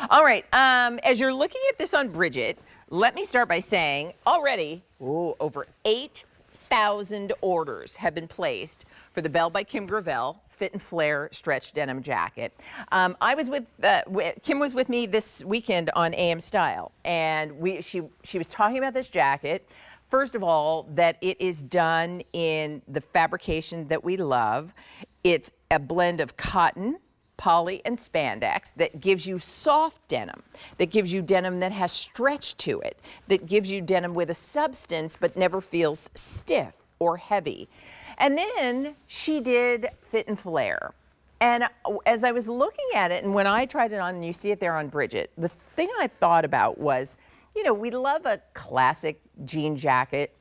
All right, as you're looking at this on Bridget, let me start by saying already, over 8,000 orders have been placed for the Belle by Kim Gravel Fit and Flare stretch denim jacket. I was with Kim was with me this weekend on AM Style, and she was talking about this jacket. First of all, that it is done in the fabrication that we love. It's a blend of cotton, poly, and spandex that gives you soft denim, that gives you denim that has stretch to it, that gives you denim with a substance but never feels stiff or heavy. And then she did Fit and Flare. And as I was looking at it, and when I tried it on, and you see it there on Bridget, the thing I thought about was, you know, we love a classic jean jacket,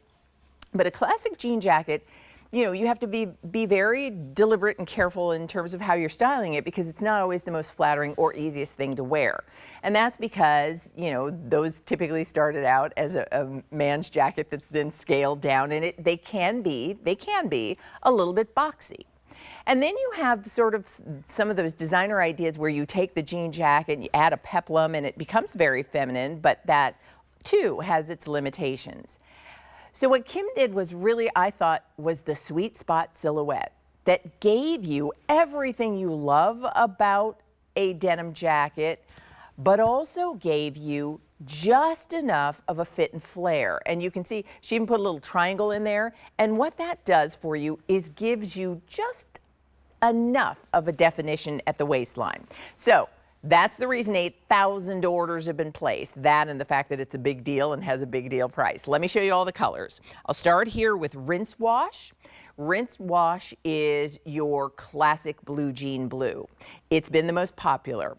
but a classic jean jacket, you know, you have to be very deliberate and careful in terms of how you're styling it, because it's not always the most flattering or easiest thing to wear. And that's because, you know, those typically started out as a man's jacket that's then scaled down, and they can be a little bit boxy. And then you have sort of some of those designer ideas where you take the jean jacket and you add a peplum and it becomes very feminine, but that too has its limitations. So what Kim did was really, I thought, was the sweet spot silhouette that gave you everything you love about a denim jacket, but also gave you just enough of a fit and flare. And you can see she even put a little triangle in there. And what that does for you is gives you just enough of a definition at the waistline. So that's the reason 8,000 orders have been placed. That and the fact that it's a big deal and has a big deal price. Let me show you all the colors. I'll start here with Rinse Wash. Rinse Wash is your classic blue jean blue. It's been the most popular.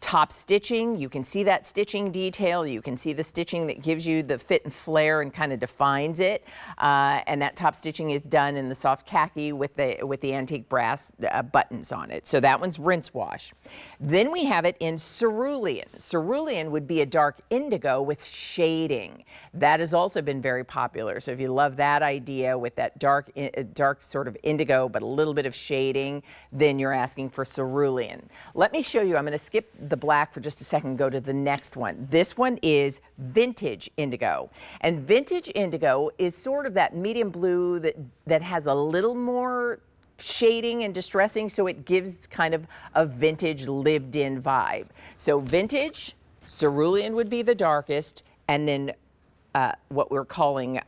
Top stitching, you can see that stitching detail. You can see the stitching that gives you the fit and flare and kind of defines it. And that top stitching is done in the soft khaki with the antique brass buttons on it. So that one's Rinse Wash. Then we have it in cerulean. Cerulean would be a dark indigo with shading. That has also been very popular. So if you love that idea with that dark sort of indigo but a little bit of shading, then you're asking for cerulean. Let me show you. I'm going to skip the black for just a second and go to the next one. This one is vintage indigo. And vintage indigo is sort of that medium blue that has a little more shading and distressing, so it gives kind of a vintage lived-in vibe. So vintage, cerulean would be the darkest, and then what we're calling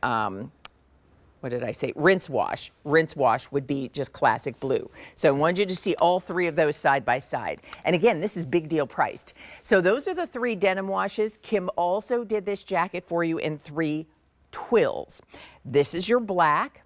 what did I say? Rinse Wash. Rinse Wash would be just classic blue. So I wanted you to see all three of those side by side. And again, this is big deal priced. So those are the three denim washes. Kim also did this jacket for you in 3 twills. This is your black.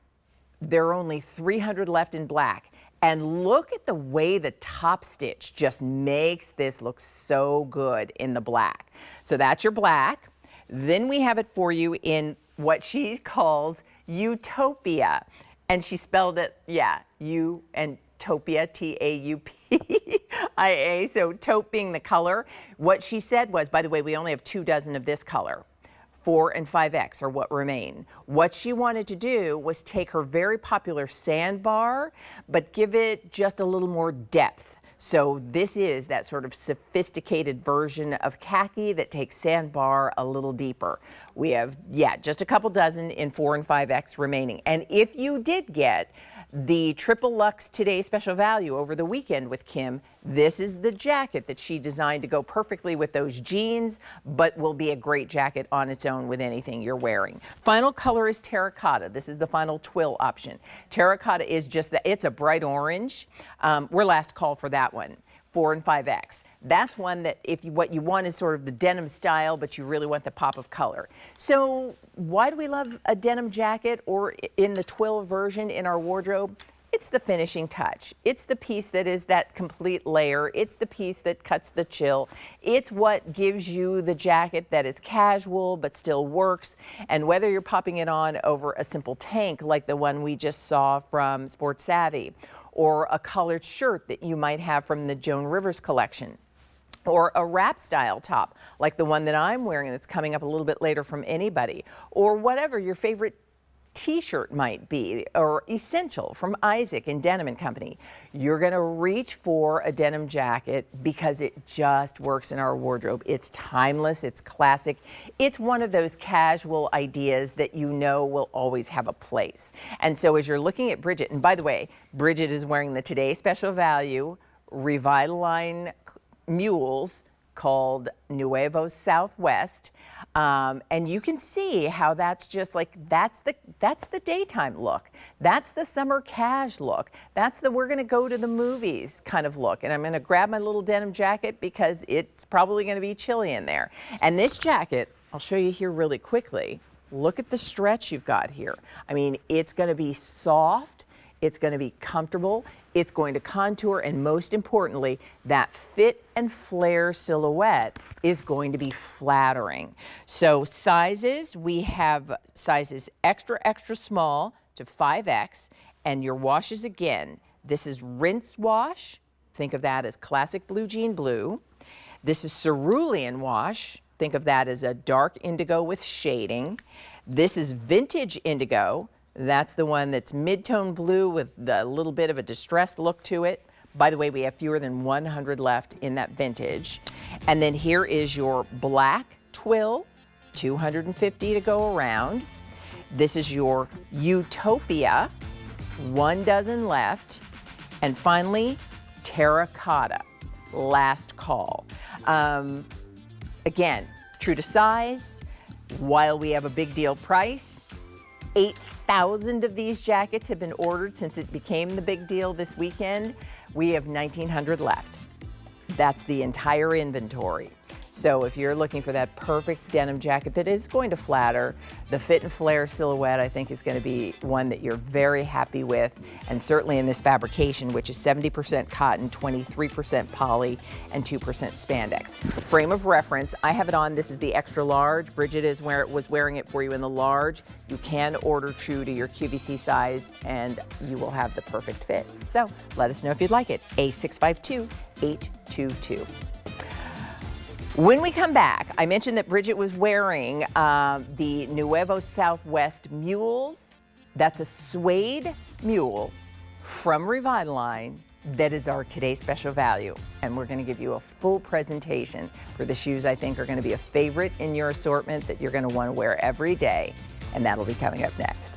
There are only 300 left in black. And look at the way the top stitch just makes this look so good in the black. So that's your black. Then we have it for you in what she calls Utopia. And she spelled it, yeah, U and Topia, T-A-U-P-I-A. So taupe being the color. What she said was, by the way, we only have 2 dozen of this color. 4 and 5X are what remain. What she wanted to do was take her very popular sandbar, but give it just a little more depth. So this is that sort of sophisticated version of khaki that takes sandbar a little deeper. We have, yeah, just a couple dozen in 4 and 5X remaining. And if you did get the Triple Luxe Today Special Value over the weekend with Kim, this is the jacket that she designed to go perfectly with those jeans, but will be a great jacket on its own with anything you're wearing. Final color is terracotta. This is the final twill option. Terracotta is just that, it's a bright orange. We're last call for that one. 4 and 5X. That's one that what you want is sort of the denim style, but you really want the pop of color. So why do we love a denim jacket or in the twill version in our wardrobe? It's the finishing touch. It's the piece that is that complete layer. It's the piece that cuts the chill. It's what gives you the jacket that is casual but still works. And whether you're popping it on over a simple tank like the one we just saw from Sports Savvy, or a colored shirt that you might have from the Joan Rivers collection, or a wrap style top like the one that I'm wearing that's coming up a little bit later from Anybody, or whatever your favorite t-shirt might be, or Essential from Isaac and Denim and Company. You're gonna reach for a denim jacket because it just works in our wardrobe. It's timeless, it's classic. It's one of those casual ideas that you know will always have a place. And so as you're looking at Bridget, and by the way, Bridget is wearing the Today Special Value Revitaline mules called Nuevo Southwest. And you can see how that's just like, that's the daytime look. That's the summer cash look. That's the we're gonna go to the movies kind of look. And I'm gonna grab my little denim jacket because it's probably gonna be chilly in there. And this jacket, I'll show you here really quickly. Look at the stretch you've got here. I mean, it's gonna be soft, it's gonna be comfortable, it's going to contour, and most importantly, that fit and flare silhouette is going to be flattering. So sizes, we have sizes extra, extra small to 5X, and your washes again. This is rinse wash. Think of that as classic blue jean blue. This is cerulean wash. Think of that as a dark indigo with shading. This is vintage indigo. That's the one that's mid-tone blue with a little bit of a distressed look to it. By the way, we have fewer than 100 left in that vintage. And then here is your black twill, 250 to go around. This is your Utopia, 1 dozen left. And finally, terracotta, last call. Again, true to size, while we have a big deal price, 8,000 of these jackets have been ordered since it became the big deal this weekend. We have 1,900 left. That's the entire inventory. So if you're looking for that perfect denim jacket that is going to flatter, the fit and flare silhouette I think is going to be one that you're very happy with, and certainly in this fabrication, which is 70% cotton, 23% poly, and 2% spandex. Frame of reference, I have it on, this is the extra large. Bridget was wearing it for you in the large. You can order true to your QVC size and you will have the perfect fit. So let us know if you'd like it. A652-822. When we come back, I mentioned that Bridget was wearing the Nuevo Southwest mules. That's a suede mule from Revitaline that is our Today Special Value. And we're gonna give you a full presentation for the shoes I think are gonna be a favorite in your assortment that you're gonna wanna wear every day. And that'll be coming up next.